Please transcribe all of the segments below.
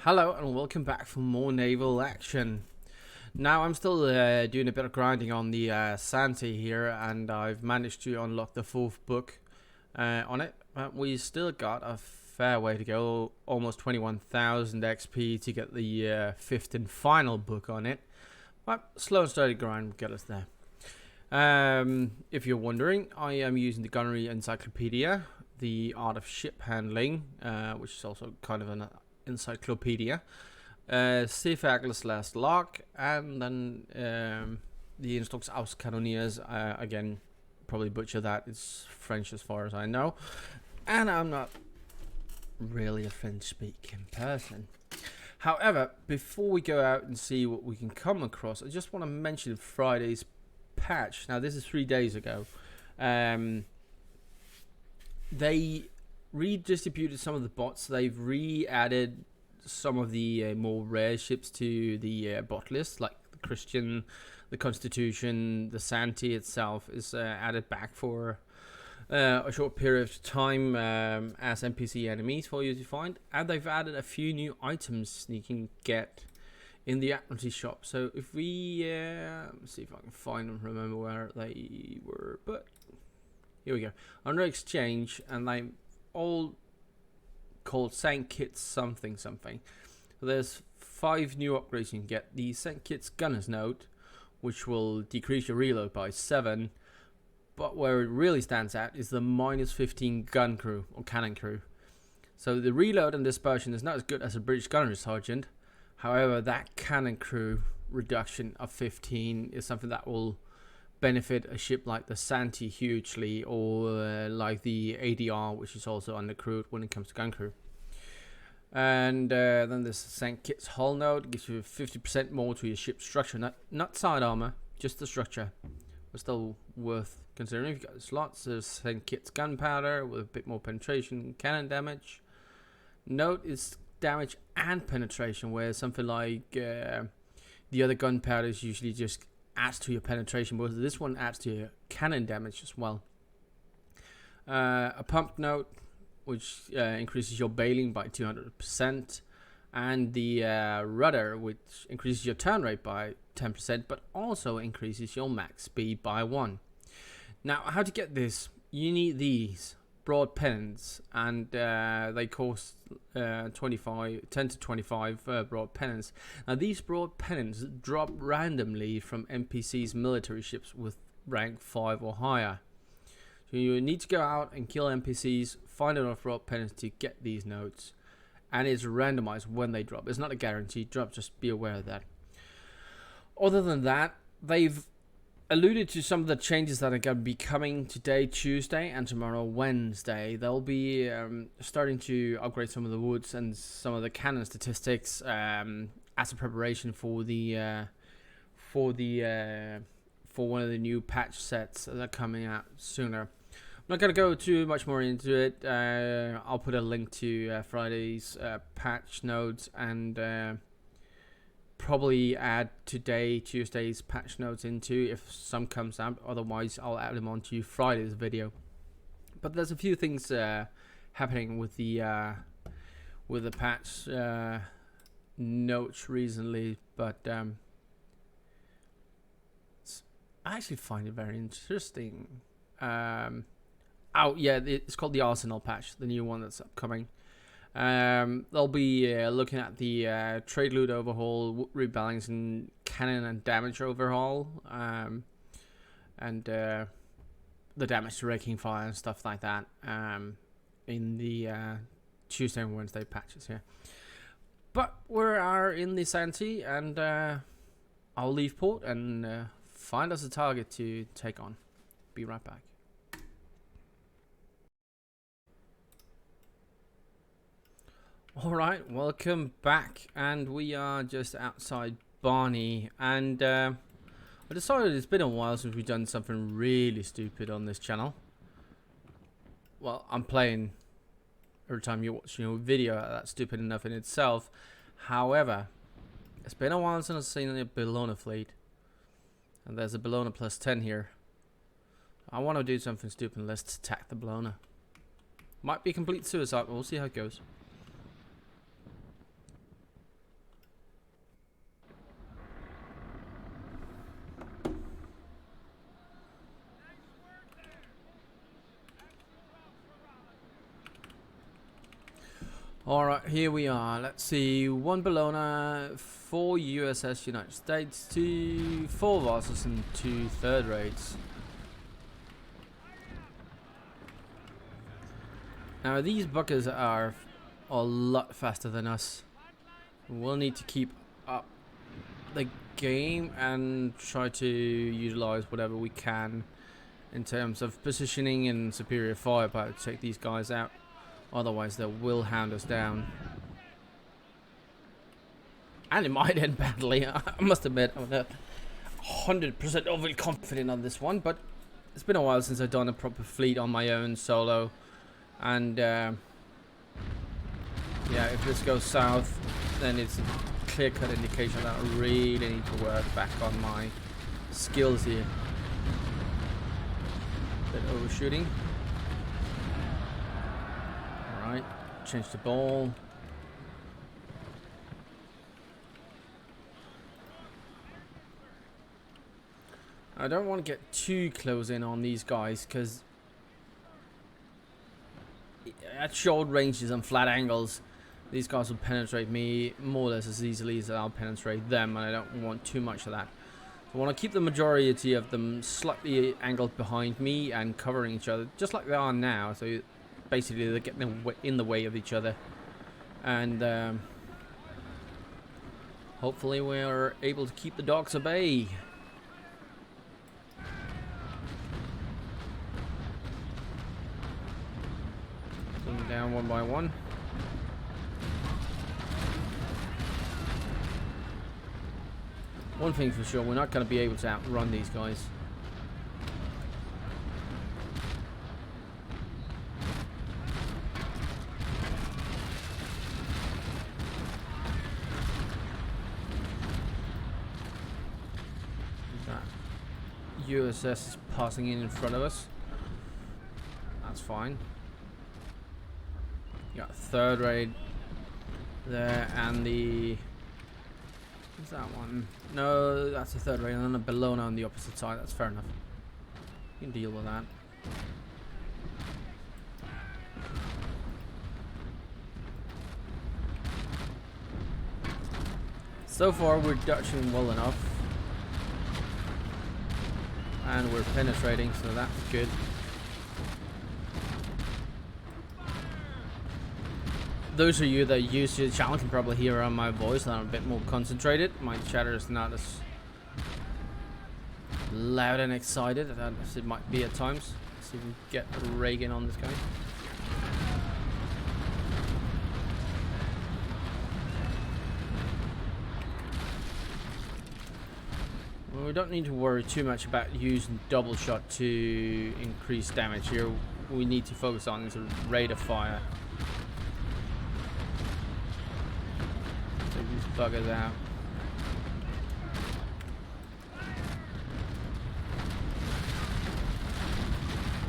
Hello and welcome back for more naval action. Now I'm still doing a bit of grinding on the Santi here, and I've managed to unlock the fourth book on it. But we still got a fair way to go, almost 21,000 XP to get the fifth and final book on it. But slow and steady grind will get us there. If you're wondering, I am using the Gunnery Encyclopedia, the Art of Ship Handling, which is also kind of an encyclopedia, Seefahrers Last Log, and then the Instructs aus Kanoniers. Again, probably butcher that. It's French as far as I know, and I'm not really a French-speaking person. However, before we go out and see what we can come across, I just want to mention Friday's patch. Now, this is 3 days ago. They redistributed some of the bots. They've re-added some of the more rare ships to the bot list, like the Christian, the Constitution, the Santi itself is added back for a short period of time as NPC enemies for you to find, and they've added a few new items you can get in the Admiralty shop. So if we let's see if I can find them, remember where they were, but here we go. Under exchange, and they all called St. Kitts something. So there's 5 new upgrades you can get. The St. Kitts Gunner's Note, which will decrease your reload by 7, but where it really stands out is the -15 gun crew or cannon crew. So the reload and dispersion is not as good as a British Gunnery Sergeant. However, that cannon crew reduction of 15 is something that will benefit a ship like the Santi hugely, or like the ADR, which is also undercrewed when it comes to gun crew. And then this St. Kitts hull note gives you 50% more to your ship's structure, not side armor, just the structure, but still worth considering. If you've got slots, there's St. Kitts gunpowder with a bit more penetration, cannon damage. Note is damage and penetration, where something like the other gunpowders usually just adds to your penetration, but this one adds to your cannon damage as well. A pump note, which increases your bailing by 200%, and the rudder, which increases your turn rate by 10%, but also increases your max speed by 1. Now, how to get this? You need these broad pennants, and they cost 10 to 25 broad pennants. Now, these broad pennants drop randomly from NPC's military ships with rank 5 or higher. So you need to go out and kill NPCs, find enough broad pennants to get these notes, and it's randomized when they drop. It's not a guaranteed drop, just be aware of that. Other than that, they've alluded to some of the changes that are going to be coming today, Tuesday, and tomorrow, Wednesday. They'll be starting to upgrade some of the woods and some of the cannon statistics as a preparation for one of the new patch sets that are coming out sooner. I'm not going to go too much more into it. I'll put a link to Friday's patch notes, and probably add Tuesday's patch notes into if some comes out. Otherwise, I'll add them onto Friday's video. But there's a few things happening with the patch notes recently, but I actually find it very interesting. Oh yeah, it's called the Arsenal patch, the new one that's upcoming. They'll be looking at the trade loot overhaul, rebalancing cannon and damage overhaul, and the damage to raking fire and stuff like that in the Tuesday and Wednesday patches here. But we are in the Santi, and I'll leave port and find us a target to take on. Be right back. Alright, welcome back, and we are just outside Barney, and I decided it's been a while since we've done something really stupid on this channel. Well, I'm playing every time you're watching a video, that's stupid enough in itself. However, it's been a while since I've seen a Bellona fleet, and there's a Bellona +10 here. I want to do something stupid. Let's attack the Bellona. Might be complete suicide, but we'll see how it goes. Alright, here we are. Let's see. 1 Bellona, 4 USS United States, 4 Vassals, and 2 third rates. Now, these buckers are a lot faster than us. We'll need to keep up the game and try to utilize whatever we can in terms of positioning and superior firepower to take these guys out. Otherwise, they will hound us down. And it might end badly. I must admit, I'm not 100% overly confident on this one, but it's been a while since I've done a proper fleet on my own solo. And yeah, if this goes south, then it's a clear-cut indication that I really need to work back on my skills here. Bit overshooting. Alright, change the ball. I don't want to get too close in on these guys because at short ranges and flat angles, these guys will penetrate me more or less as easily as I'll penetrate them, and I don't want too much of that. I want to keep the majority of them slightly angled behind me and covering each other, just like they are now. So basically they're getting in the way of each other. And hopefully we're able to keep the dogs at bay. Going down one by one. One thing for sure, we're not going to be able to outrun these guys. That USS is passing in front of us. That's fine. You got a third raid there, and the... What's that one? No, that's a third raid, and then a Bellona on the opposite side. That's fair enough. You can deal with that. So far, we're dodging well enough. And we're penetrating, so that's good. Those of you that are used to the channel can probably hear on my voice that I'm a bit more concentrated. My chatter is not as loud and excited as it might be at times. Let's see if we can get Reagan on this guy. Well, we don't need to worry too much about using double shot to increase damage here. We need to focus on is a rate of fire. Buggers out.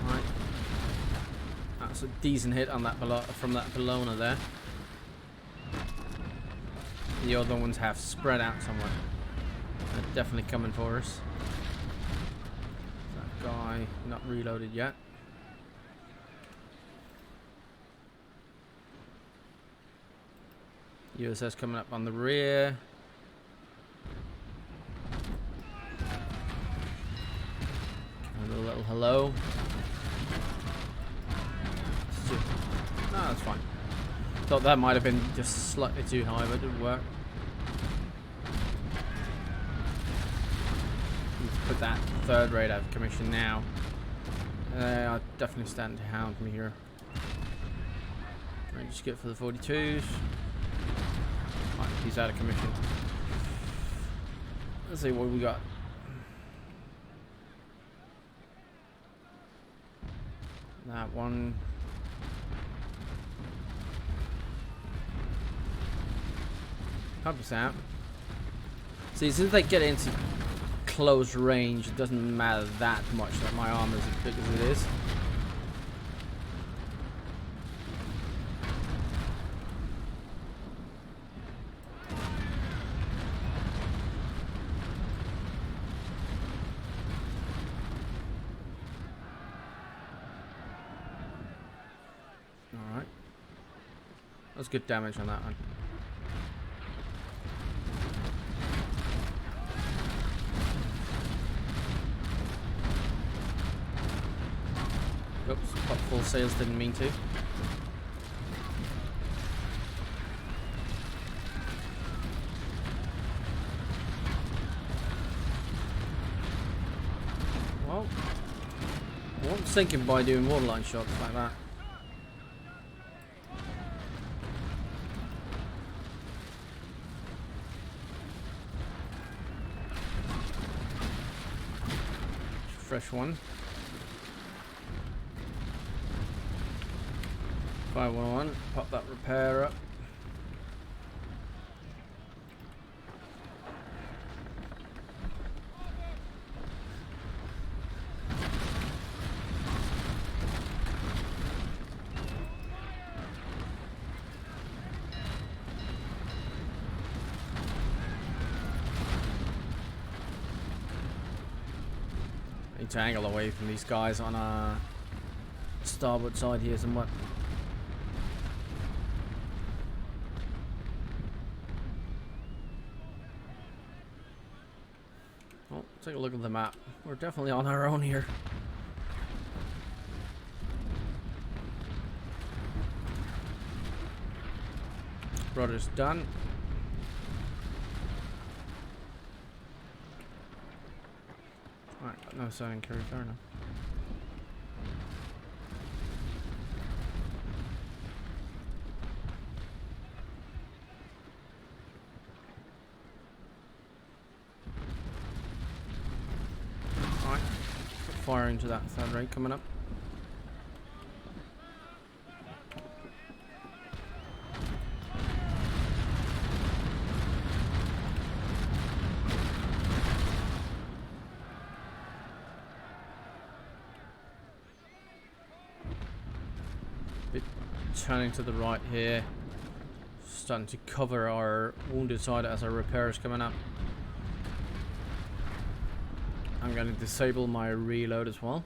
Right. That's a decent hit on that from that Bellona there. The other ones have spread out somewhere. They're definitely coming for us. That guy not reloaded yet. USS coming up on the rear. And a little hello. No, that's fine. Thought that might have been just slightly too high, but it didn't work. Need to put that third raid out of commission now. I'll definitely stand to hound me here. Range skip for the 42s. He's out of commission. Let's see what we got. That one. Help us out. See, since they get into close range, it doesn't matter that much that my armor is as big as it is. was good damage on that one. Oops, pop full sails, didn't mean to. Well, I wasn't sinking by doing waterline shots like that. Fresh one. 511, pop that repair up. Need to angle away from these guys on our starboard side here somewhat. Oh, take a look at the map. We're definitely on our own here. Rudder's done. Alright, got no sign carry, fair enough. Alright, fire into that third rate coming up. Turning to the right here, starting to cover our wounded side as our repairs coming up. I'm going to disable my reload as well.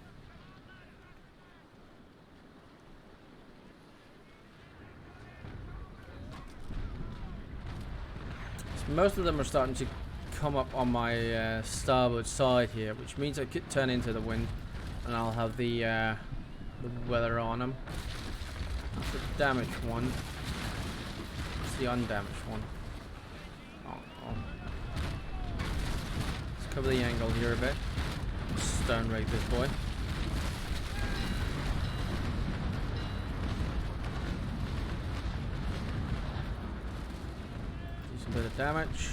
So most of them are starting to come up on my starboard side here, which means I could turn into the wind and I'll have the weather on them. That's the damaged one. It's the undamaged one. Oh. Let's cover the angle here a bit. Stone rake this boy. Do some bit of damage.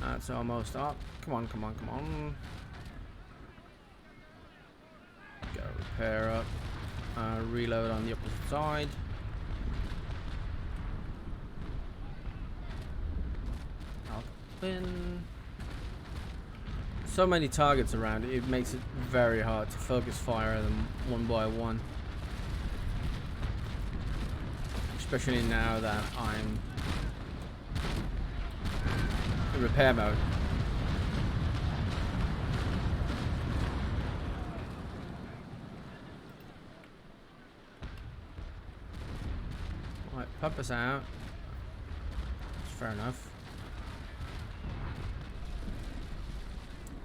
That's almost up. Come on, come on, come on. Go repair up. Reload on the opposite side. I'll win. So many targets around it, it makes it very hard to focus fire them one by one. Especially now that I'm in repair mode. Right, pump us out. That's fair enough.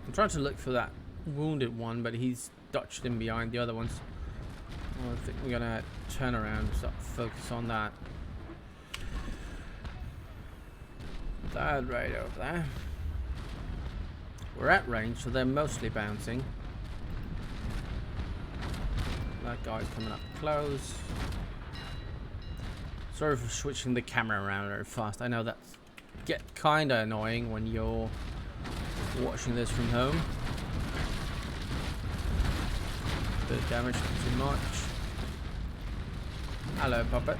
I'm trying to look for that wounded one, but he's dodged in behind the other ones. Well, I think we're gonna turn around and start focus on that. That right over there. We're at range, so they're mostly bouncing. That guy's coming up close. Sorry for switching the camera around very fast. I know that's kind of annoying when you're watching this from home. Bit of damage, not too much. Hello, puppet.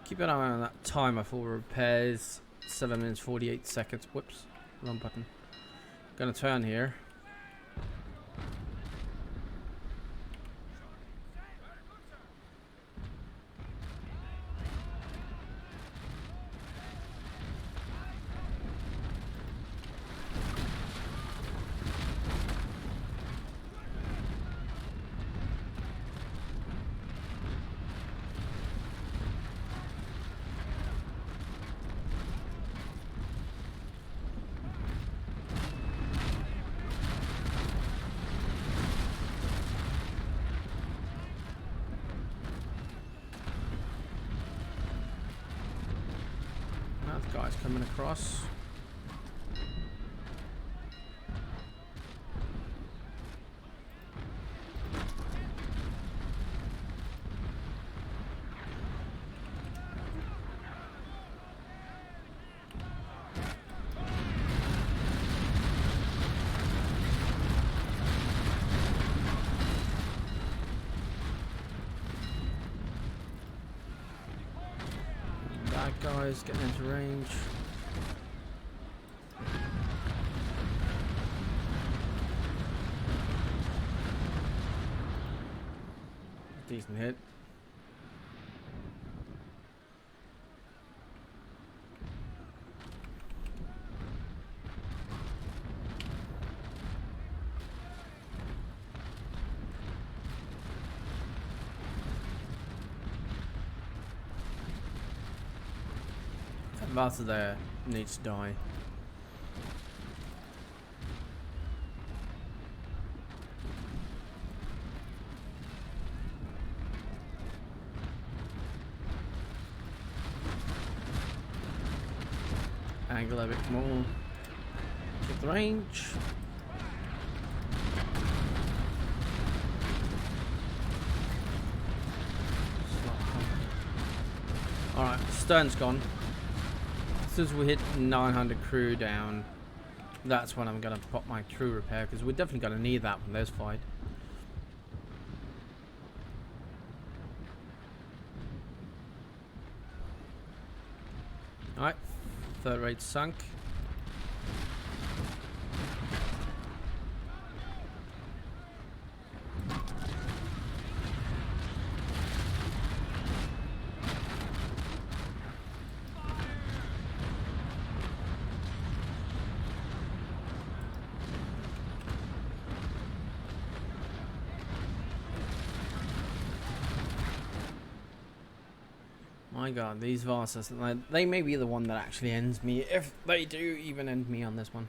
Keep an eye on that timer for repairs. 7 minutes 48 seconds. Whoops, wrong button. Gonna turn here. That guy's coming across. That guy's getting into range. Decent hit. That bastard there needs to die. Angle a bit more. Get the range. Alright, stern's gone. As soon as we hit 900 crew down, that's when I'm going to pop my crew repair, because we're definitely going to need that when there's fight. Alright, third rate sunk. My god, these Varsas, they may be the one that actually ends me, if they do even end me on this one.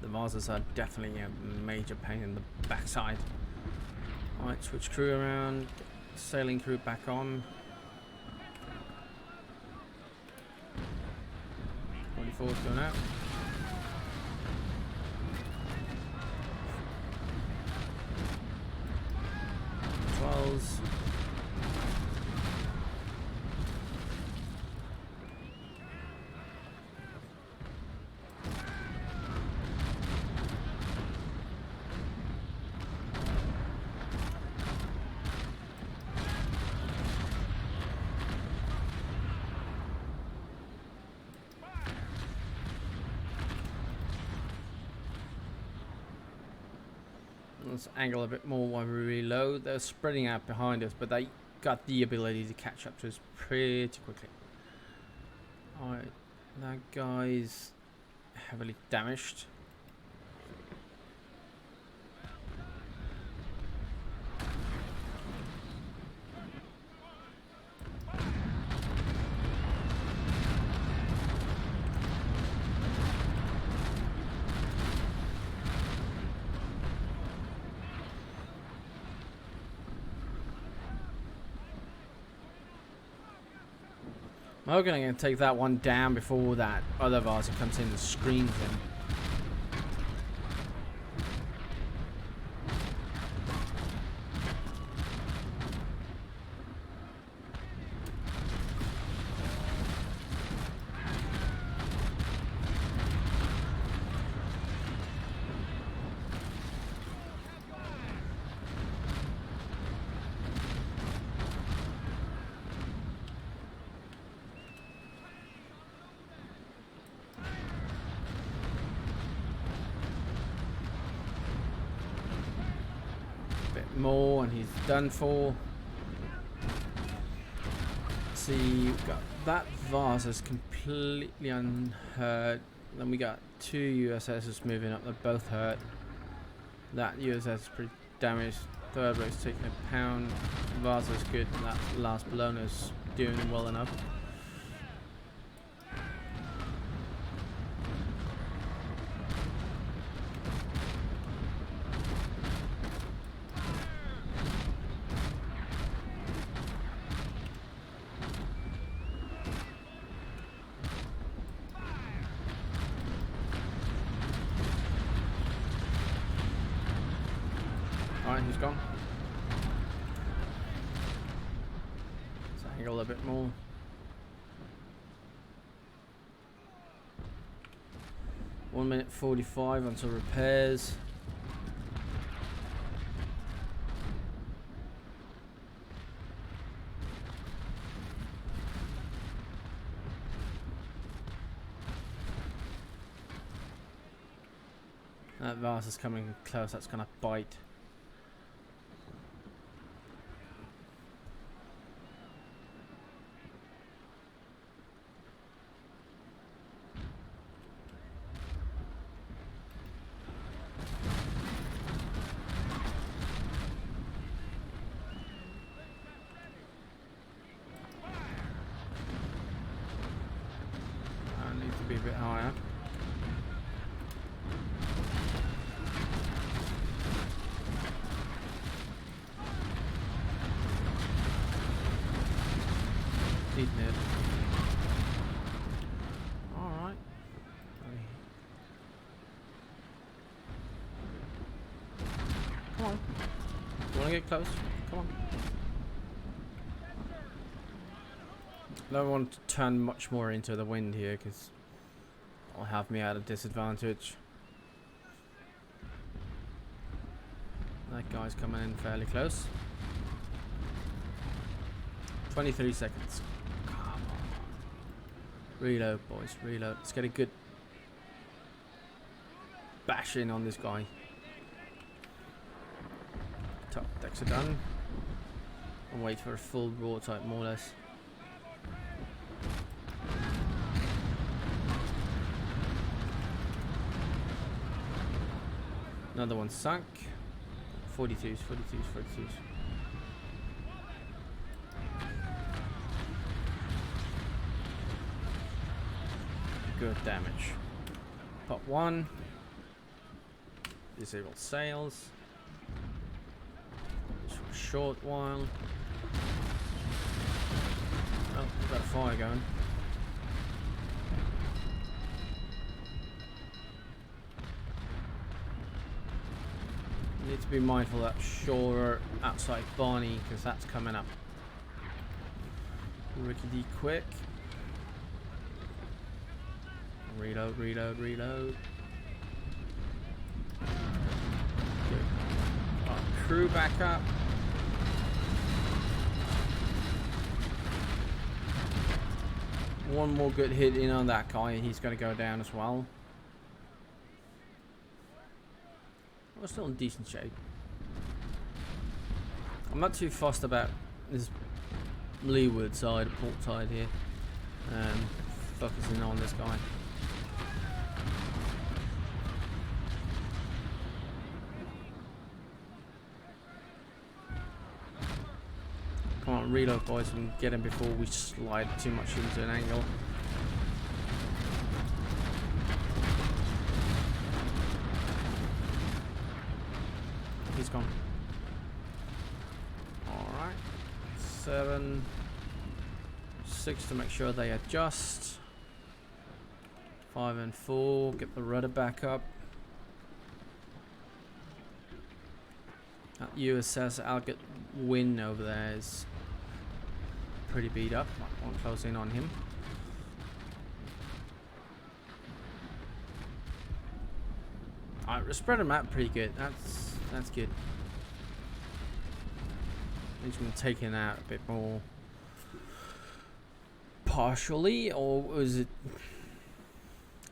The Varsas are definitely a major pain in the backside. Alright, switch crew around, get sailing crew back on. 44's going out. 12's. Let's angle a bit more while we reload. They're spreading out behind us, but they got the ability to catch up to us pretty quickly. Alright, that guy's heavily damaged. I'm going to take that one down before that other Varsa comes in and screams him. more and he's done for. See, we've got that vase is completely unhurt. Then we got 2 USSs moving up, they're both hurt. That USS is pretty damaged. Third rate's taking a pound. Vase is good, and that last Bellona is doing well enough. Alright, he's gone. Let's angle a bit more. One minute 45 until repairs. That vase is coming close, that's gonna bite. I need to be a bit higher. Eating it. Alright. Come on. You wanna get close? Come on. Don't want to turn much more into the wind here because it'll have me at a disadvantage. That guy's coming in fairly close. 23 seconds. Come on. Reload, boys. Reload. Let's get a good bash in on this guy. Top decks are done. And wait for a full broadside, more or less. Another one sunk. 42s, 42s, 42s. Good damage. Pop 1. Disable sails. Just for a short while. Oh, we've got a fire going. Need to be mindful of that shore outside Barney because that's coming up. Rickety quick. Reload, reload, reload. Good. Crew back up. One more good hit in on that guy and he's going to go down as well. We're still in decent shape. I'm not too fussed about this leeward side, port side here. Focusing on this guy. Come on, reload, boys, and get him before we slide too much into an angle. He's gone. Alright. 7, 6 to make sure they adjust. 5 and 4, get the rudder back up. That USS Algot Win over there is pretty beat up. Might want to close in on him. Alright, we're spreading them out pretty good. That's good. At least we're taking out a bit more partially, or was it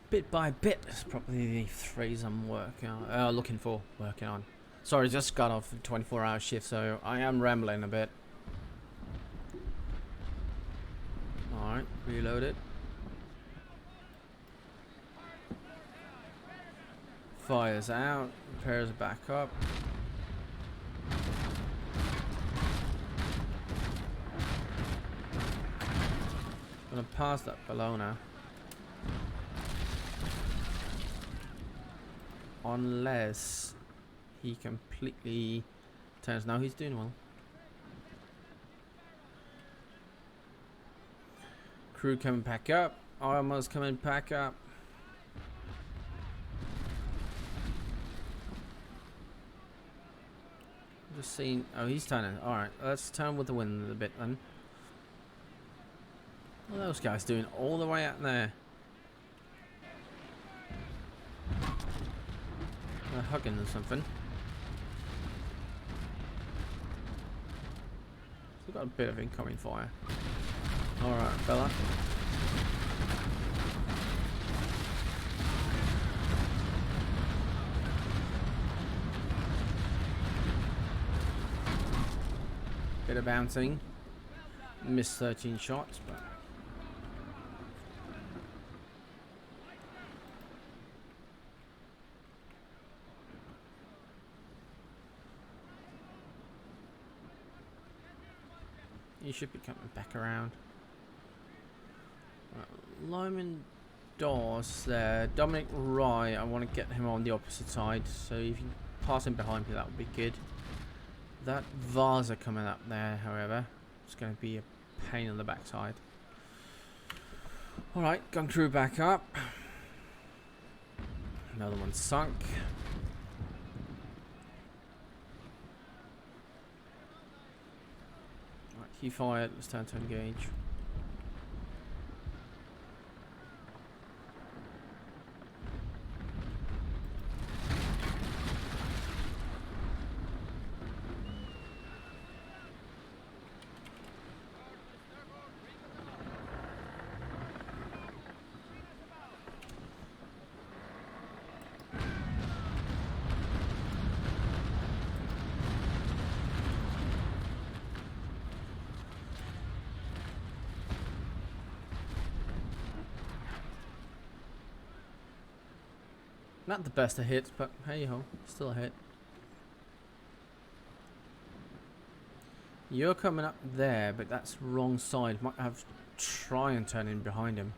bit by bit? That's probably the phrase I'm working on. Working on. Sorry, just got off a 24-hour shift, so I am rambling a bit. Alright, reload it. Fires out, repairs back up. Gonna pass that Bellona. Unless he completely turns. Now he's doing well. Crew coming back up. Armor's coming back up. Just seeing. Oh, he's turning. Alright, let's turn with the wind a bit then. What are those guys doing all the way out there? They're hugging or something. We've got a bit of incoming fire. Alright, Bella. Bit of bouncing. Missed 13 shots, but he should be coming back around. Lyman Dawes there. Dominic Rye, I want to get him on the opposite side, so if you pass him behind me, that would be good. That Vaza coming up there, however, it's going to be a pain on the backside. Alright, gun crew back up. Another one sunk. Right, he fired. Let's turn to engage. Not the best of hits, but hey ho, still a hit. You're coming up there, but that's wrong side. Might have to try and turn in behind him.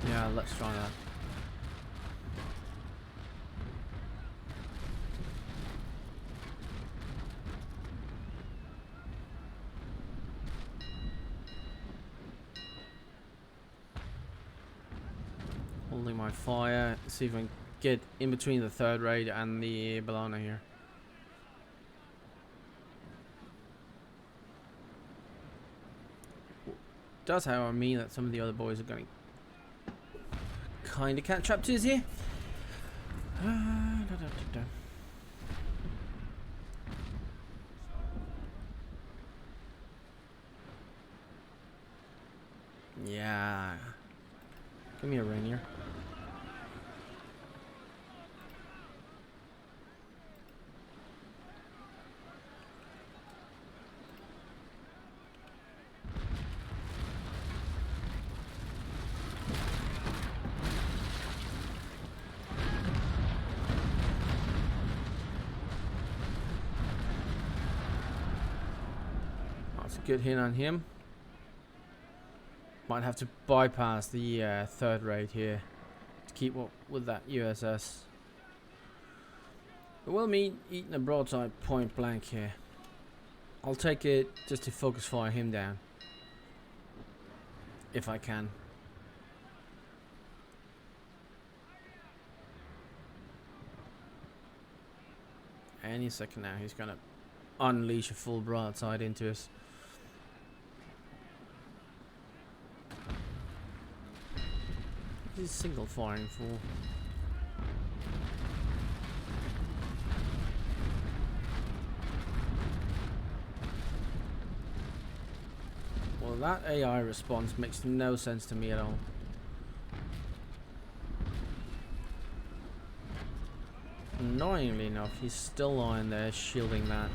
Yeah, let's try that. Holding my fire. See if I can get in between the third raid and the Bellona here. Does however mean that some of the other boys are going to kind of catch up to us here. Yeah. Give me a Rainier. That's a good hit on him. Might have to bypass the third raid here to keep up with that USS. It will mean eating a broadside point blank here. I'll take it just to focus fire him down. If I can. Any second now he's gonna unleash a full broadside into us. He's single firing for. Well, Well, that AI response makes no sense to me at all. Annoyingly enough, he's still lying there shielding that.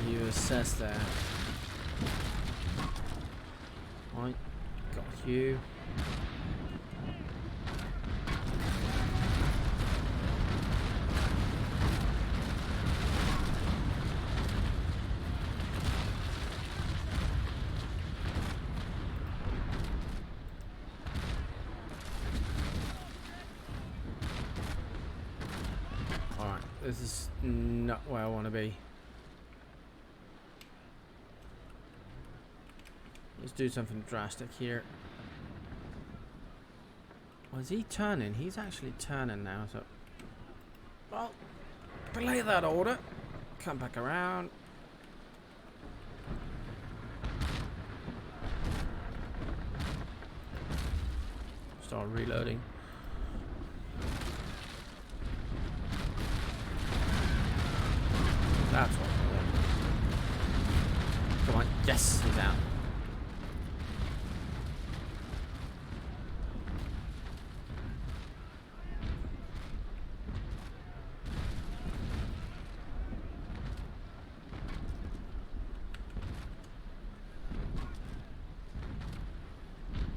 You assess there. Right, got you. Alright, this is not where I want to be. Let's do something drastic here. Was he turning? He's actually turning now, so... Well, delay that order. Come back around. Start reloading. That's what I want. Come on. Yes, he's out.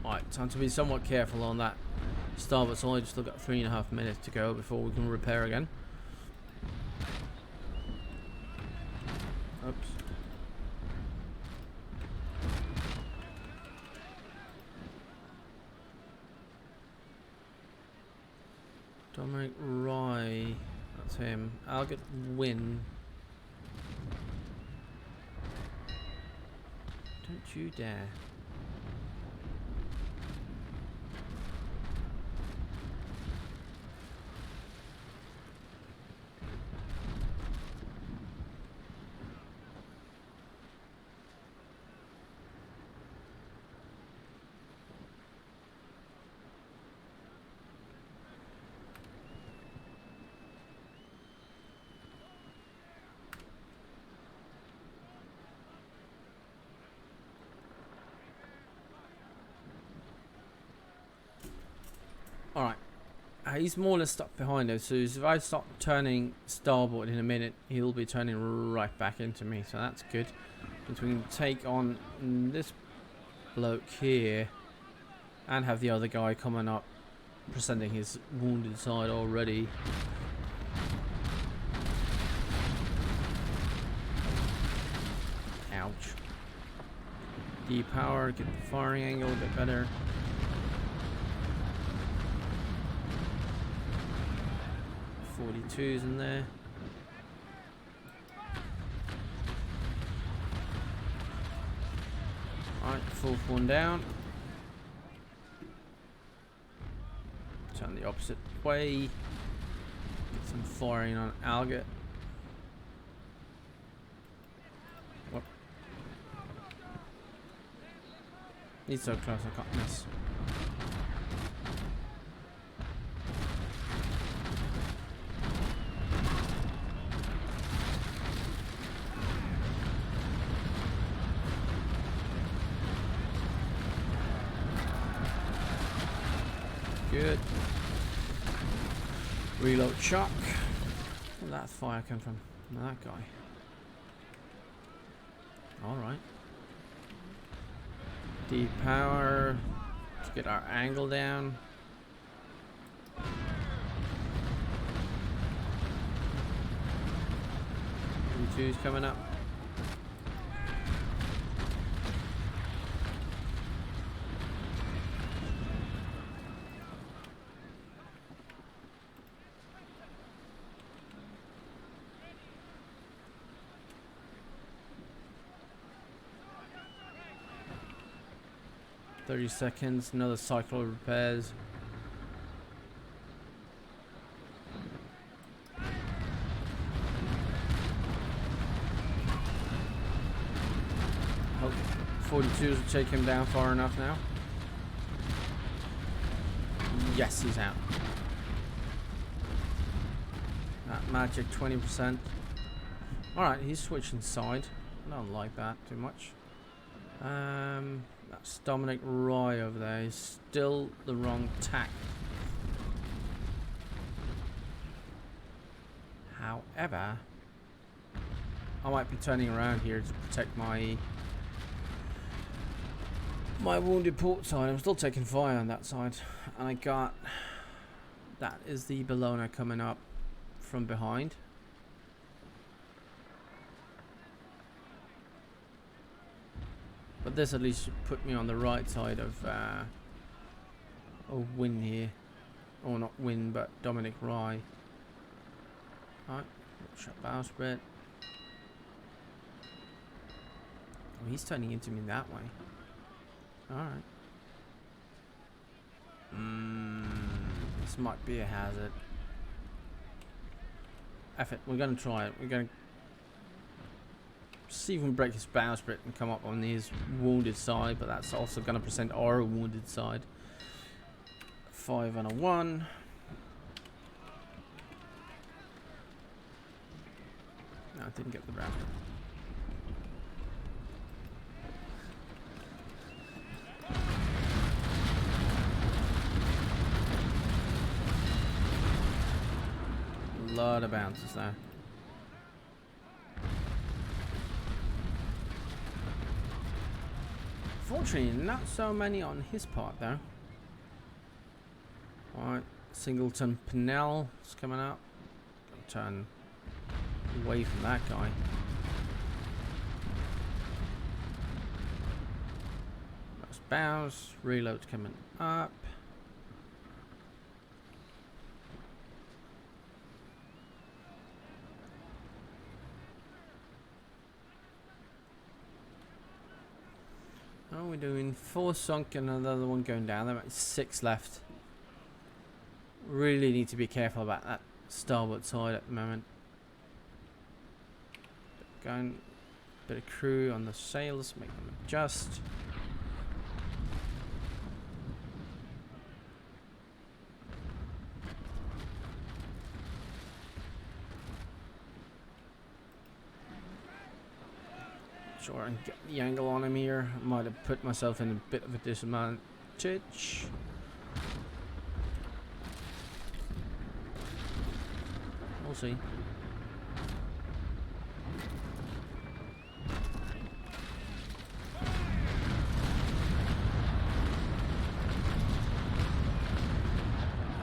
Right, time to be somewhat careful on that starboard side. Still got 3.5 minutes to go before we can repair again. Oops. Dominic Rye, that's him. I'll get Win. Don't you dare. Alright, he's more or less stuck behind us, so if I start turning starboard in a minute, he'll be turning right back into me, so that's good. But we can take on this bloke here and have the other guy coming up, presenting his wounded side already. Ouch. Depower, get the firing angle a bit better. 42's in there. Alright, fourth one down. Turn the opposite way. Get some firing on Alga. What? He's so close I can't miss. Good. Reload shock. Where'd that fire come from? That guy. Alright. Depower to get our angle down. M2's coming up. .30 seconds, another cycle of repairs. Hope 42s will take him down far enough now. Yes, he's out. That magic 20%. Alright, he's switching side. I don't like that too much. That's Dominic Roy over there. He's still the wrong tack. However, I might be turning around here to protect my wounded port side. I'm still taking fire on that side, and I got that is the Bellona coming up from behind. But this at least put me on the right side of Win here, or not Win, but Dominic Rye. Alright, shot bowsprit. Oh, he's turning into me that way. Alright. This might be a hazard. F it, we're gonna try it. We're gonna see if we can break his bowsprit and come up on his wounded side, but that's also gonna present our wounded side. 5 and a 1. No, I didn't get the bowsprit. A lot of bounces there. Fortunately, not so many on his part though. Alright, Singleton Pennell is coming up. Gotta turn away from that guy. That's bows, reload's coming up. Oh, we're doing 4 sunk and another one going down. There might be 6 left. Really need to be careful about that starboard side at the moment. Going, bit of crew on the sails, make them adjust. Sure, and get the angle on him here. Might have put myself in a bit of a disadvantage. We'll see. You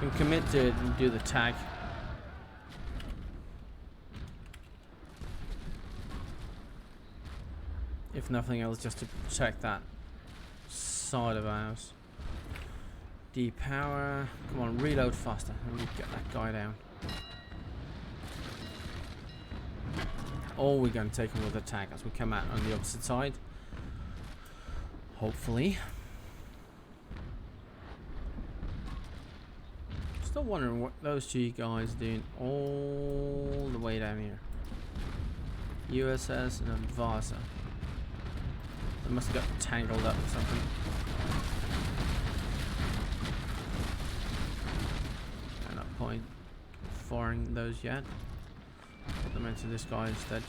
can commit to it and do the tag. If nothing else, just to protect that side of ours. Depower. Come on, reload faster. Let me get that guy down. Or we're going to take him with attack as we come out on the opposite side. Hopefully. Still wondering what those two guys are doing all the way down here. USS and Vasa. They must have got tangled up or something. At that point, firing those yet. Put them into this guy instead.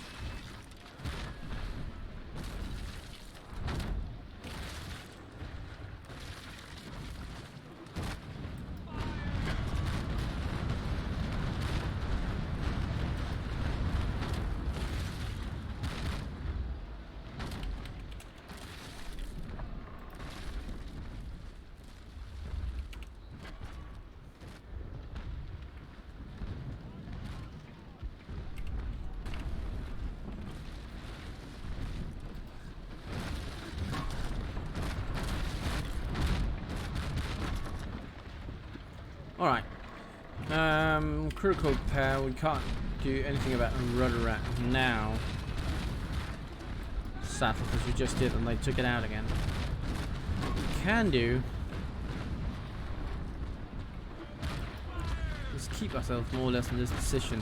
Alright. Crew code pair, we can't do anything about a rudder rack now. Sadly, because we just did and they took it out again. What we can do is keep ourselves more or less in this position.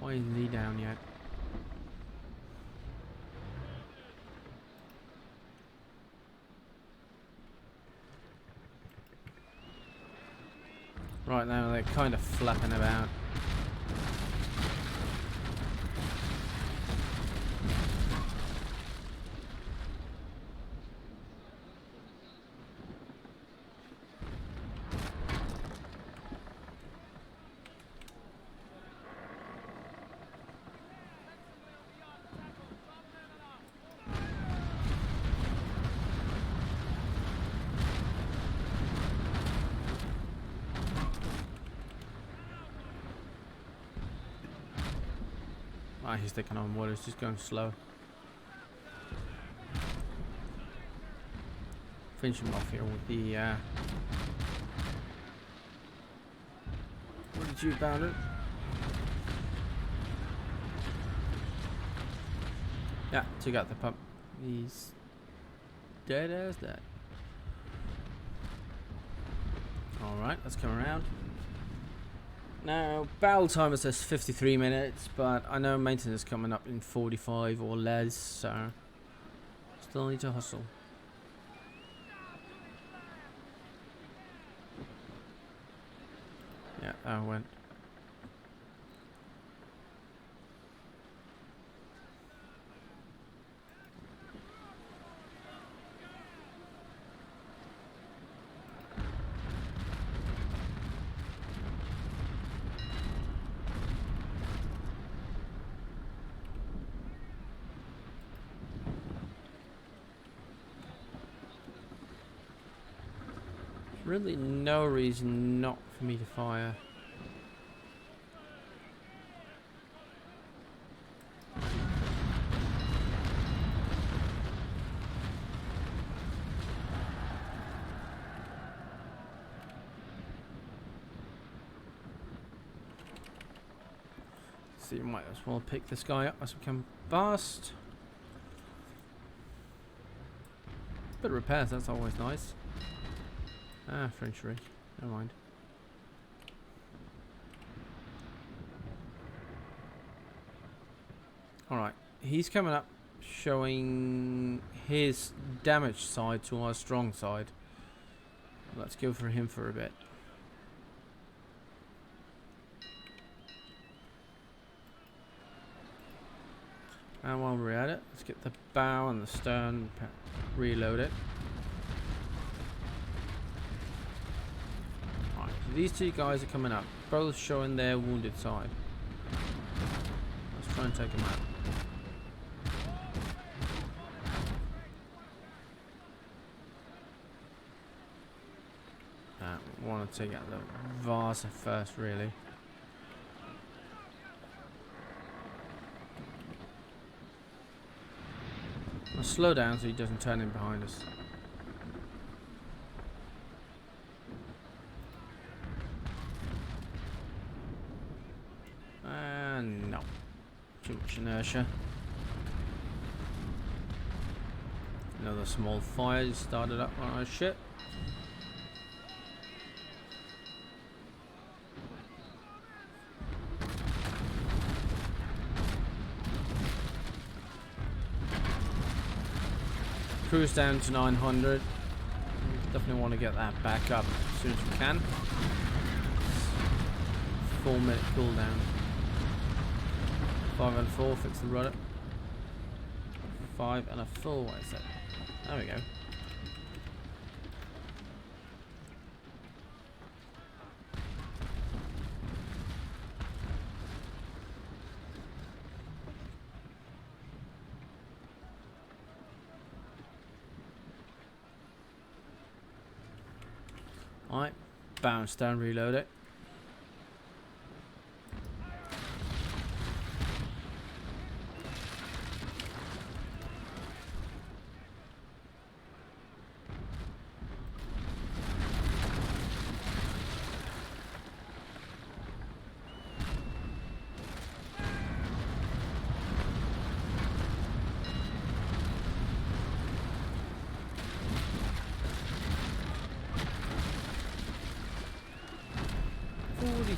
Why isn't he down yet? Right now they're kind of flapping about. Ah, he's taking on water, he's just going slow. Finish him off here with the what did you about it? Yeah, took out the pump. He's dead as that. Alright, let's come around. Now, battle timer says 53 minutes, but I know maintenance is coming up in 45 or less, so still need to hustle. Yeah, that went. Really no reason not for me to fire. So you might as well pick this guy up as we come past. Bit of repairs, that's always nice. Ah, French rig. Never mind. Alright, he's coming up showing his damaged side to our strong side. Let's go for him for a bit. And while we're at it, let's get the bow and the stern, reload it. Alright, so these two guys are coming up, both showing their wounded side. Let's try and take them out. Want to take out the Vasa first, really. I'll slow down so he doesn't turn in behind us. And no. Too much inertia. Another small fire just started up on our ship. Cruise down to 900. Definitely want to get that back up as soon as we can. 4-minute cooldown. 5 and 4, fix the rudder. 5 and a full. What is that? There we go. Alright, bounce down, reload it.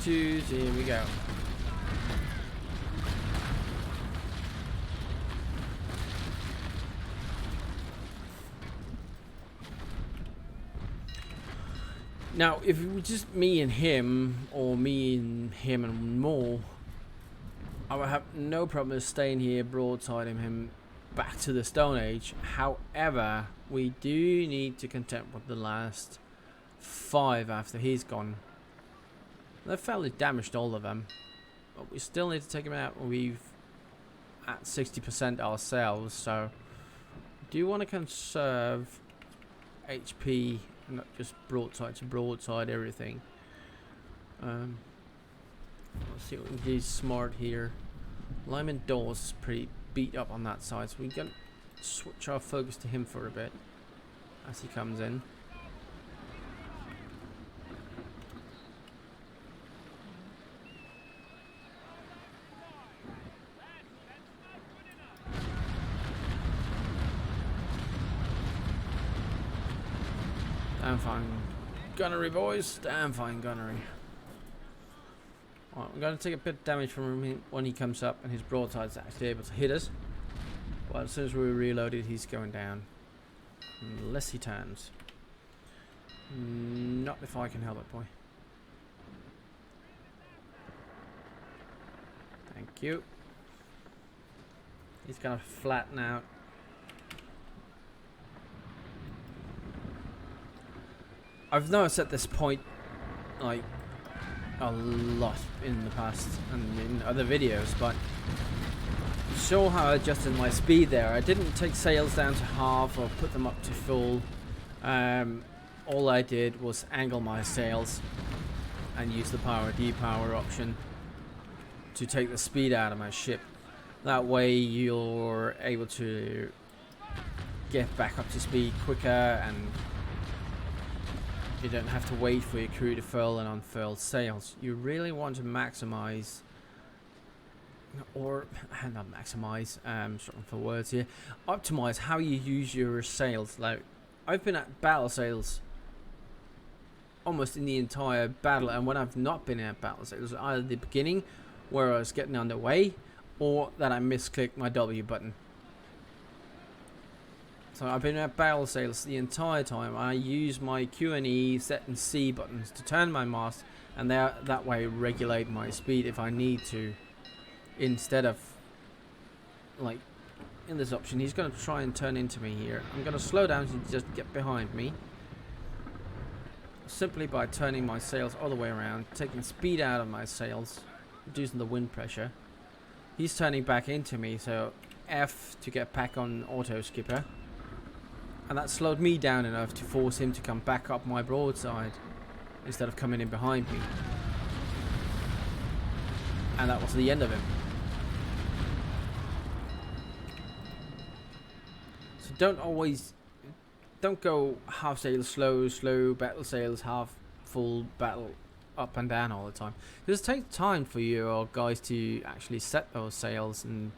Here we go. Now, if it was just me and him, or me and him and more, I would have no problem staying here, broadsiding him back to the Stone Age. However, we do need to contend with the last 5 after he's gone. They're fairly damaged, all of them, but we still need to take them out. We've at 60% ourselves, so do want to conserve HP, not just broadside to broadside everything. Let's see what we can do smart here. Lyman Dawes is pretty beat up on that side, so we can switch our focus to him for a bit as he comes in. Damn fine gunnery, boys. Damn fine gunnery. Alright, we're going to take a bit of damage from him when he comes up and his broadside's actually able to hit us. But as soon as we reload it, he's going down. Unless he turns. Not if I can help it, boy. Thank you. He's going to flatten out. I've noticed at this point, like, a lot in the past and in other videos, but to show how I adjusted my speed there, I didn't take sails down to half or put them up to full. All I did was angle my sails and use the power depower option to take the speed out of my ship. That way you're able to get back up to speed quicker, and you don't have to wait for your crew to furl and unfurl sails. You really want to maximize, or not maximize, struggling for words here, optimize how you use your sails. Like, I've been at battle sails almost in the entire battle, and when I've not been at battle sails, either the beginning where I was getting underway, or that I misclicked my W button. So I've been at battle sails the entire time. I use my Q and E, Z and C buttons to turn my mast, and that way regulate my speed if I need to. Instead of, like, in this option, he's going to try and turn into me here. I'm going to slow down to just get behind me. Simply by turning my sails all the way around, taking speed out of my sails, reducing the wind pressure. He's turning back into me, so F to get back on auto skipper. And that slowed me down enough to force him to come back up my broadside instead of coming in behind me. And that was the end of him. So don't go half sail slow, battle sails half full, battle up and down all the time. Just take time for your guys to actually set those sails and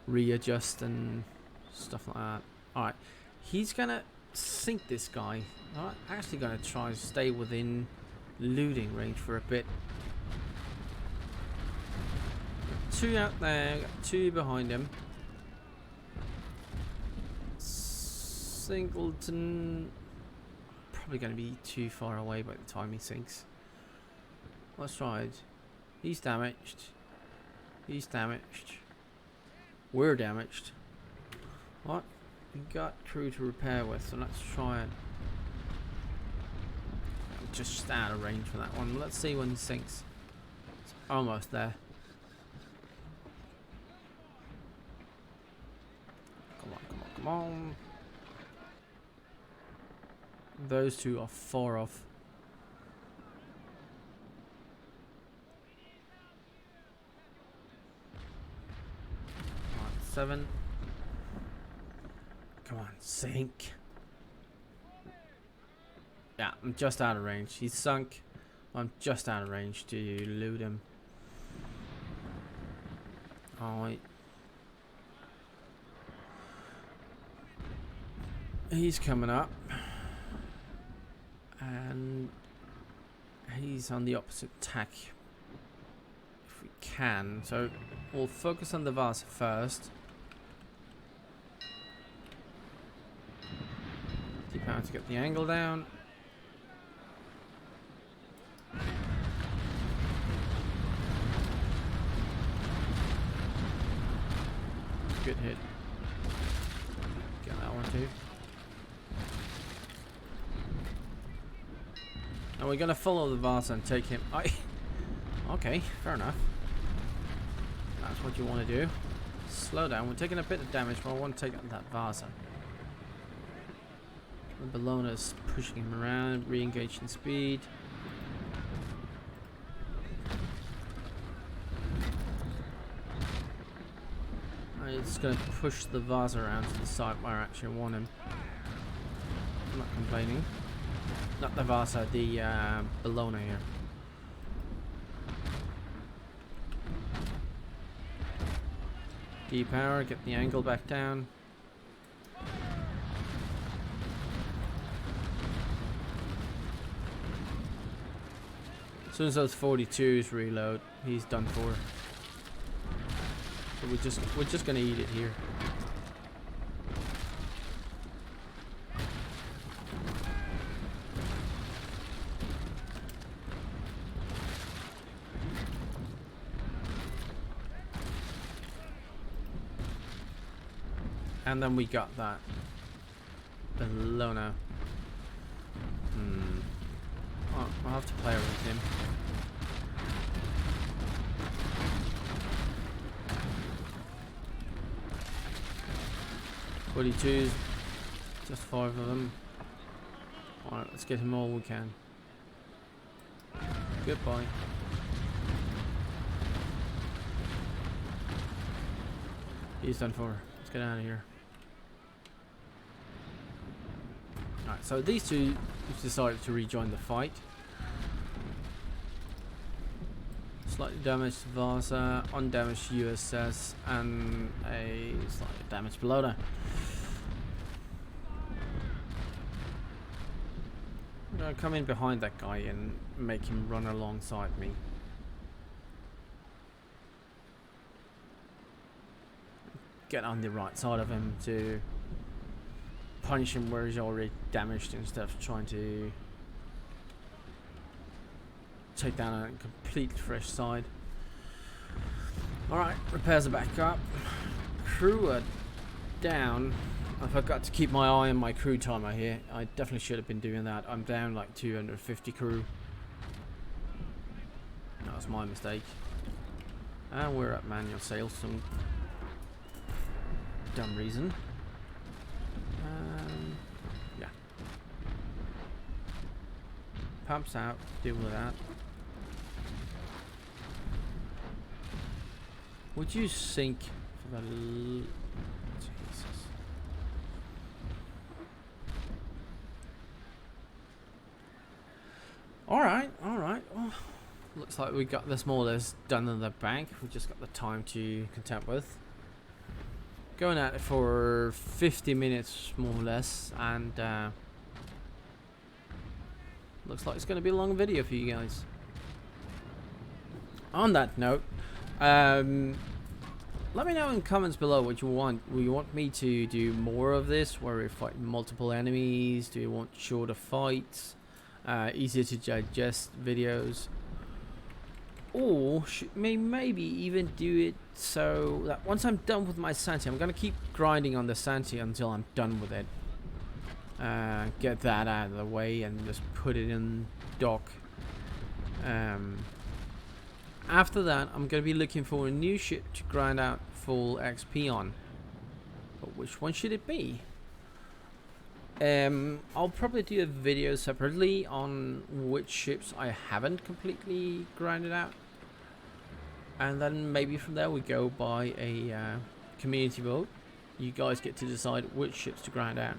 readjust and stuff like that. Alright. He's gonna sink this guy. I'm actually gonna try and stay within looting range for a bit. 2 out there, got 2 behind him. Singleton probably gonna be too far away by the time he sinks. Let's try it. He's damaged. He's damaged. We're damaged. What? We got crew to repair with, so let's try it. I'm just out of range for that one. Let's see when he sinks. It's almost there. Come on, come on, come on. Those 2 are 4 off. Alright, 7. Come on, sink. Yeah, I'm just out of range. He's sunk. I'm just out of range to loot him. Alright. He's coming up. And he's on the opposite tack. If we can. So we'll focus on the Vasa first. Power to get the angle down. Good hit. Get that one too. And we're gonna follow the Vasa and take him. Okay, fair enough. That's what you want to do. Slow down. We're taking a bit of damage, but I want to take out that Vasa. The Bellona's pushing him around, re-engaging speed. It's going to push the Vasa around to the side where I actually want him. I'm not complaining. Not the Vasa, the Bellona here. Depower, get the angle back down. As soon as those 42s reload, he's done for. So we're just gonna eat it here. And then we got that Bellona. Oh, I'll have to play with him. .42s, just 5 of them. Alright, let's get him all we can. Goodbye. He's done for. Let's get out of here. Alright, so these two decided to rejoin the fight. Slightly damaged Vasa, undamaged USS, and a slightly damaged Bellona. I'm gonna come in behind that guy and make him run alongside me. Get on the right side of him to punish him where he's already damaged instead of trying to take down a complete fresh side. Alright, repairs are back up. Crew are down. I forgot to keep my eye on my crew timer here. I definitely should have been doing that. I'm down like 250 crew. That was my mistake. And we're at manual sales, some dumb reason. Yeah. Pumps out, deal with that. Would you sink for the Jesus? Alright. Oh, looks like we got this more or less done in the bank. We've just got the time to contend with. Going at it for 50 minutes more or less, and looks like it's going to be a long video for you guys. On that note, let me know in the comments below what you want. Will you want me to do more of this where we fight multiple enemies? Do you want shorter fights, easier to digest videos? Or maybe even do it so that once I'm done with my Santi, I'm going to keep grinding on the Santi until I'm done with it. Get that out of the way and just put it in dock. After that, I'm going to be looking for a new ship to grind out full XP on. But which one should it be? I'll probably do a video separately on which ships I haven't completely grinded out. And then maybe from there we go by a community vote. You guys get to decide which ships to grind out.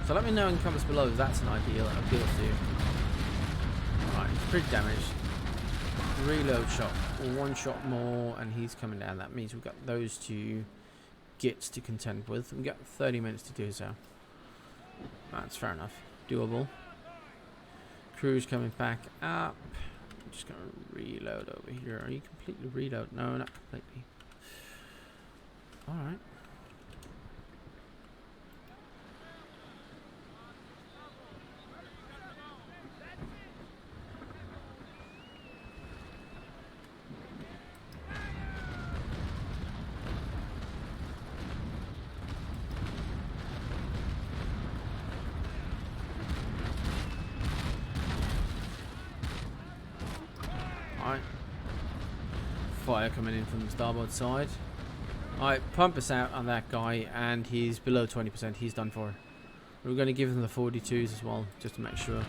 So let me know in the comments below if that's an idea that appeals to you. Alright, he's pretty damaged. Reload shot. One shot more and he's coming down. That means we've got those two gits to contend with. We've got 30 minutes to do so. That's fair enough. Doable. Crew's coming back up. I'm just going to reload over here. Are you completely reload? No, not completely. Alright. Alright. Fire coming in from the starboard side. Alright, pump us out on that guy, and he's below 20%. He's done for. We're going to give him the 42s as well, just to make sure. It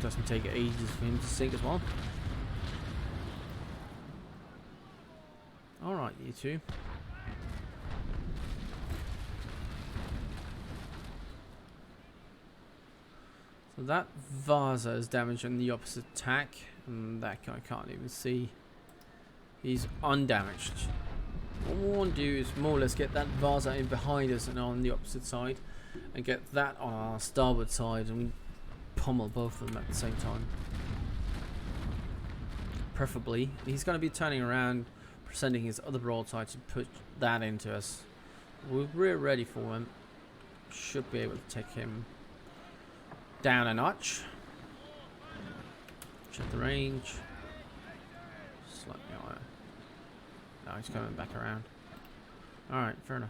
doesn't take ages for him to sink as well. Alright, you two. So that Vaza is damaged on the opposite tack, and that guy can't even see. He's undamaged. What we want to do is more or less get that Vaza in behind us and on the opposite side, and get that on our starboard side, and we pummel both of them at the same time. Preferably, he's going to be turning around, presenting his other broadside to put that into us. We're ready for him. Should be able to take him down a notch. Check the range. Slightly higher. No, he's coming back around. Alright, fair enough.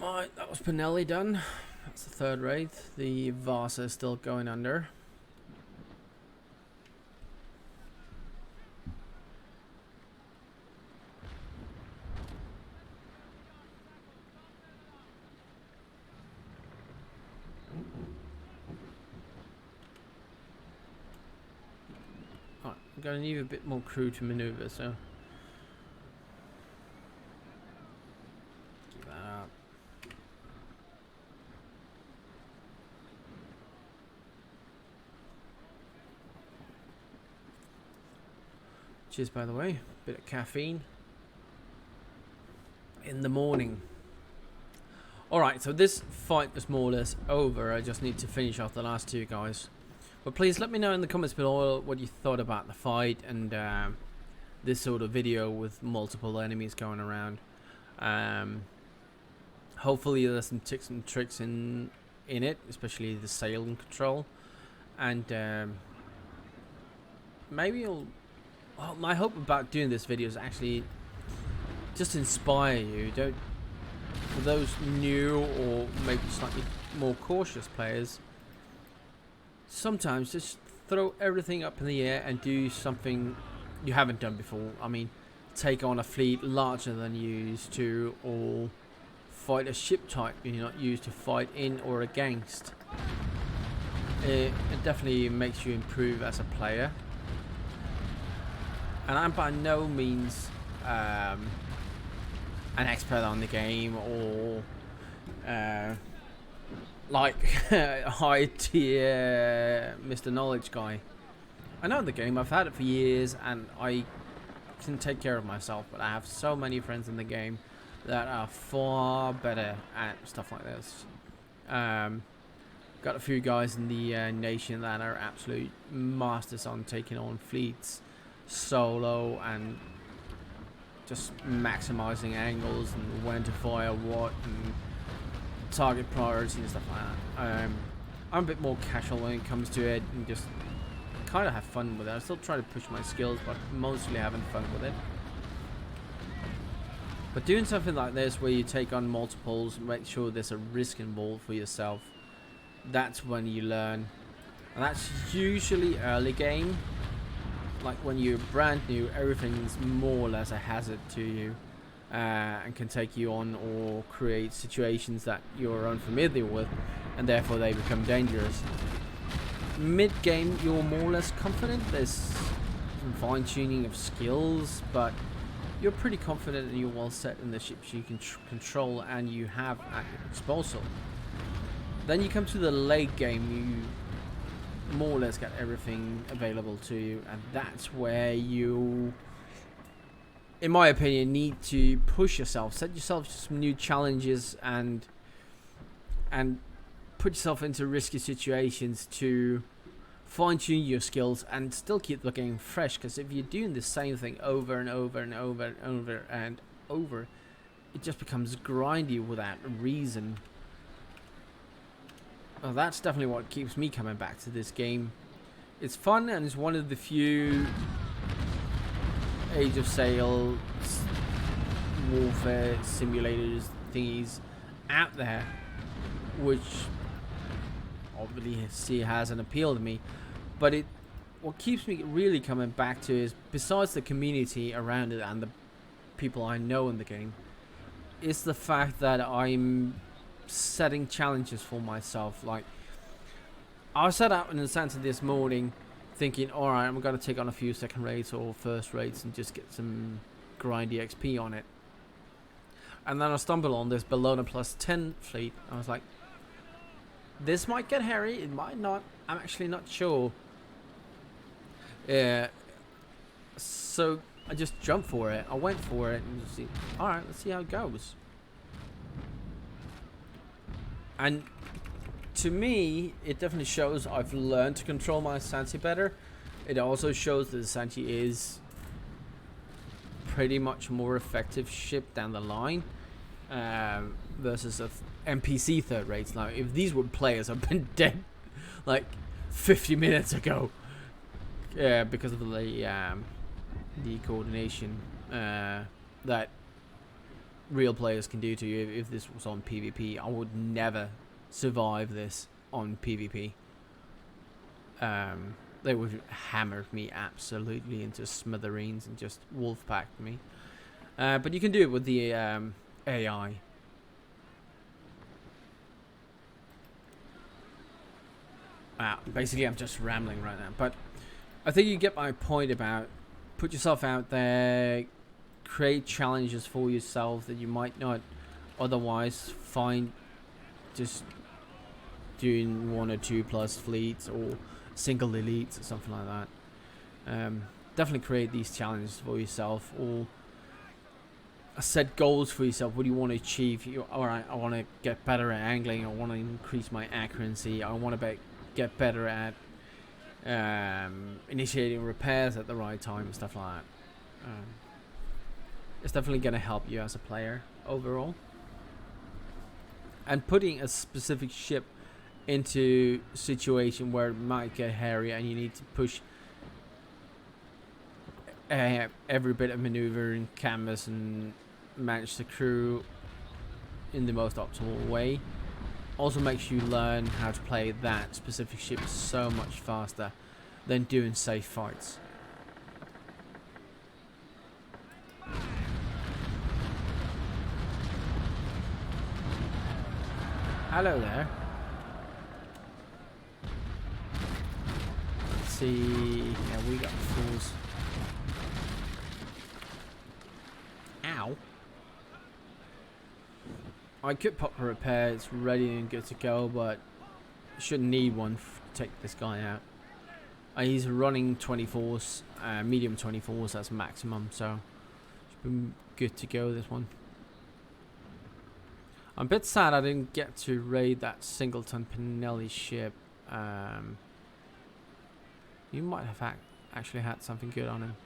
Alright, that was Pinelli done. That's the third raid. The Vasa is still going under. Alright, I'm going to need a bit more crew to maneuver, so keep that up. Cheers, by the way. Bit of caffeine in the morning. Alright, so this fight is more or less over. I just need to finish off the last two guys. But please let me know in the comments below what you thought about the fight and this sort of video with multiple enemies going around. Hopefully there's some tips and tricks in it, especially the sailing control. And maybe you'll... Well, my hope about doing this video is actually just inspire you. Don't, for those new or maybe slightly more cautious players, sometimes just throw everything up in the air and do something you haven't done before. I mean, take on a fleet larger than you used to, or fight a ship type you're not used to fight in or against. It definitely makes you improve as a player. And I'm by no means an expert on the game or like high tier Mr. Knowledge guy. I know the game, I've had it for years and I can take care of myself, but I have so many friends in the game that are far better at stuff like this. Got a few guys in the nation that are absolute masters on taking on fleets solo and just maximizing angles and when to fire what and target priority and stuff like that. I'm a bit more casual when it comes to it and just kind of have fun with it. I still try to push my skills, but mostly having fun with it. But doing something like this where you take on multiples, make sure there's a risk involved for yourself, that's when you learn. And that's usually early game. Like when you're brand new, everything's more or less a hazard to you and can take you on or create situations that you're unfamiliar with and therefore they become dangerous. Mid-game you're more or less confident. There's some fine-tuning of skills, but you're pretty confident and you're well set in the ships you can control and you have at your disposal. Then you come to the late game, you more or less get everything available to you, and that's where you, in my opinion, need to push yourself, set yourself some new challenges and put yourself into risky situations to fine-tune your skills and still keep the game fresh. Because if you're doing the same thing over and over and over and over and over, it just becomes grindy without reason. Well, that's definitely what keeps me coming back to this game. It's fun and it's one of the few Age of Sail warfare simulators thingies out there which obviously has an appeal to me. But what keeps me really coming back to is, besides the community around it and the people I know in the game, is the fact that I'm setting challenges for myself. Like, I set out in the Santi this morning thinking, alright, I'm going to take on a few second rates or first rates and just get some grindy XP on it. And then I stumbled on this Bellona plus 10 fleet. I was like, this might get hairy, it might not. I'm actually not sure. So I just jumped for it. I went for it and see. Alright, let's see how it goes. And to me, it definitely shows I've learned to control my Santi better. It also shows that the Santi is pretty much more effective ship down the line versus a NPC third rates. Now, if these were players, I've been dead like 50 minutes ago because of the coordination that real players can do to you. If this was on PvP, I would never survive this on PvP. They would have hammered me absolutely into smithereens and just wolf-packed me. But you can do it with the AI. Basically, I'm just rambling right now. But I think you get my point about put yourself out there, create challenges for yourself that you might not otherwise find just doing 1 or 2 plus fleets or single elites or something like that. Definitely create these challenges for yourself, or set goals for yourself. What do you want to achieve? Alright, I want to get better at angling, I want to increase my accuracy, I want to get better at initiating repairs at the right time and stuff like that. It's definitely going to help you as a player overall. And putting a specific ship into a situation where it might get hairy and you need to push every bit of maneuver and canvas and manage the crew in the most optimal way also makes you learn how to play that specific ship so much faster than doing safe fights. Hello there. Let's see. Yeah, we got fools. Ow. I could pop a repair, it's ready and good to go, but shouldn't need one to take this guy out. He's running 24s, medium 24s, that's maximum, so it's been good to go, this one. I'm a bit sad I didn't get to raid that Singleton Pinelli ship. You might have actually had something good on him.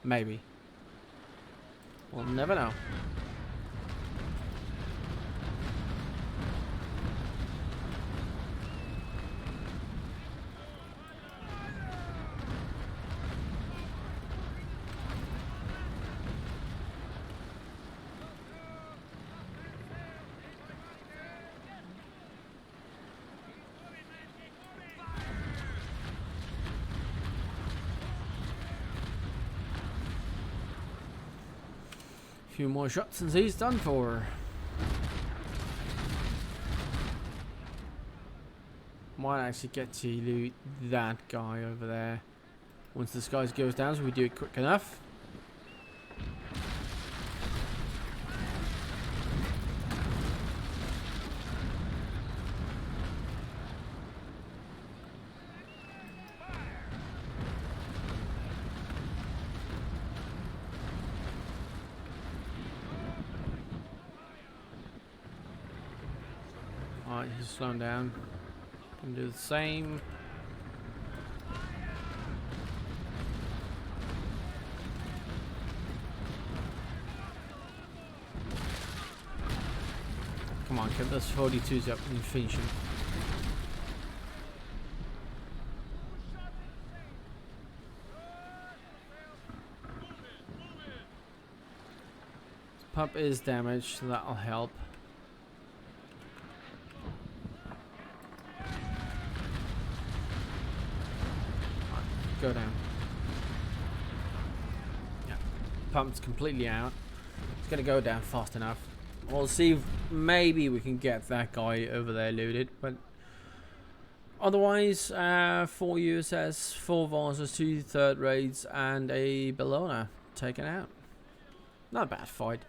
Maybe. We'll never know. Few more shots and he's done for. Might actually get to loot that guy over there once this guy goes down, so we do it quick enough. Alright, he's slowing down. Can do the same. Come on, get those 42s up and finish him. Pump is damaged, so that'll help. Right, go down. Yeah, pump's completely out. It's gonna go down fast enough. We'll see if maybe we can get that guy over there looted, but otherwise, 4 USS, 4 Varsas, 2 third raids, and a Bellona taken out. Not a bad fight.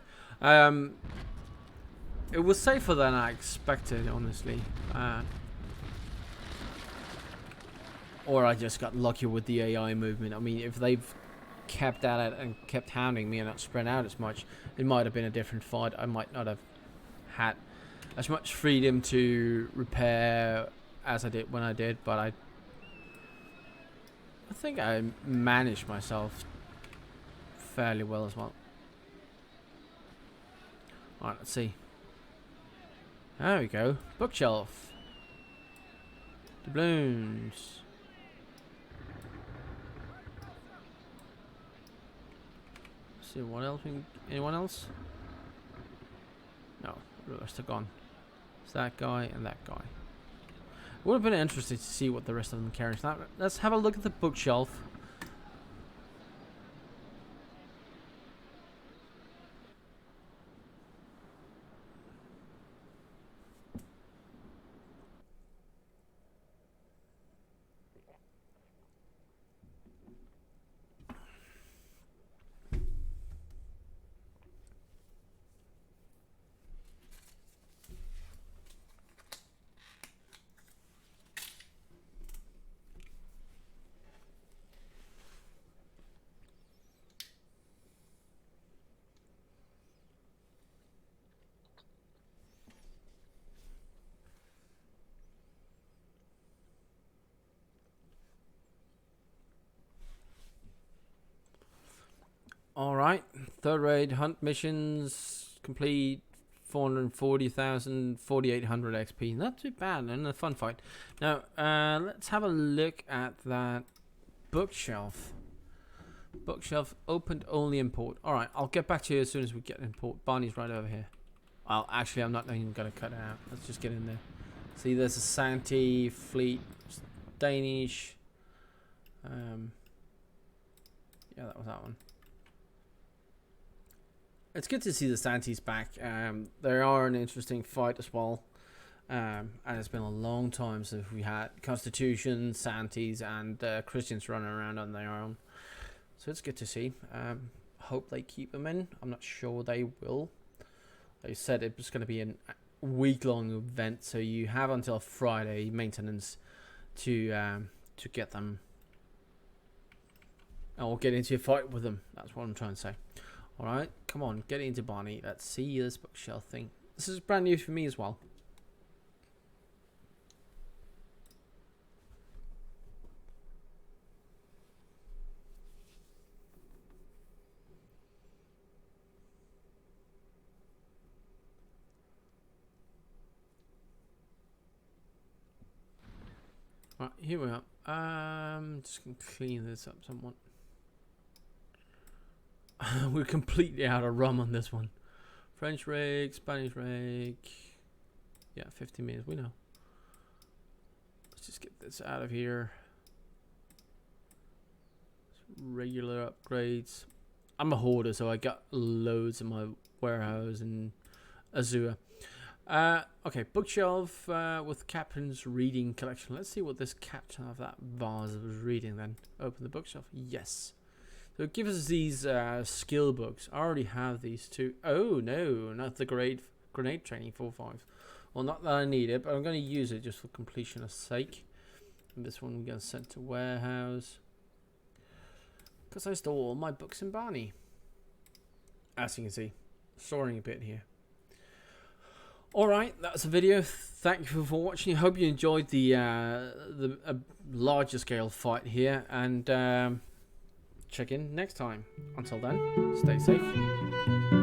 It was safer than I expected, honestly. Or I just got lucky with the AI movement. I mean, if they've kept at it and kept hounding me and not spread out as much, it might have been a different fight. I might not have had as much freedom to repair as I did when I did, but I think I managed myself fairly well as well. Alright, let's see. There we go. Bookshelf. Doubloons. Let's see what else. Anyone else? No, the rest are gone. It's that guy and that guy. It would have been interesting to see what the rest of them carry. Now, let's have a look at the bookshelf. Alright, third raid hunt missions complete, 440,000, 4,800 XP. Not too bad, and a fun fight. Now, let's have a look at that bookshelf. Bookshelf opened only in port. Alright, I'll get back to you as soon as we get in port. Barney's right over here. Well, actually, I'm not even going to cut it out. Let's just get in there. See, there's a Santi fleet, Danish. Yeah, that was that one. It's good to see the Santis back. They are an interesting fight as well. And it's been a long time since we had Constitution, Santis, and Christians running around on their own. So it's good to see. Hope they keep them in. I'm not sure they will. They said it was going to be a week-long event, so you have until Friday maintenance to get them. Or get into a fight with them. That's what I'm trying to say. Alright, come on, get into Barney. Let's see this bookshelf thing. This is brand new for me as well. Right, here we are. Just gonna clean this up somewhat. We're completely out of rum on this one. French rig, Spanish rig. Yeah, 50 minutes, we know. Let's just get this out of here. Regular upgrades. I'm a hoarder, so I got loads in my warehouse in Azure. Okay, bookshelf with Captain's reading collection. Let's see what this captain of that vase was reading then. Open the bookshelf. Yes. So it gives us these skill books. I already have these two. Oh no, not the grenade training 4.5. Well, not that I need it, but I'm going to use it just for completion's sake. And this one we're going to send to warehouse. Because I store all my books in Barney. As you can see, soaring a bit here. Alright, that's the video. Thank you for watching. I hope you enjoyed the larger scale fight here. And check in next time. Until then, stay safe.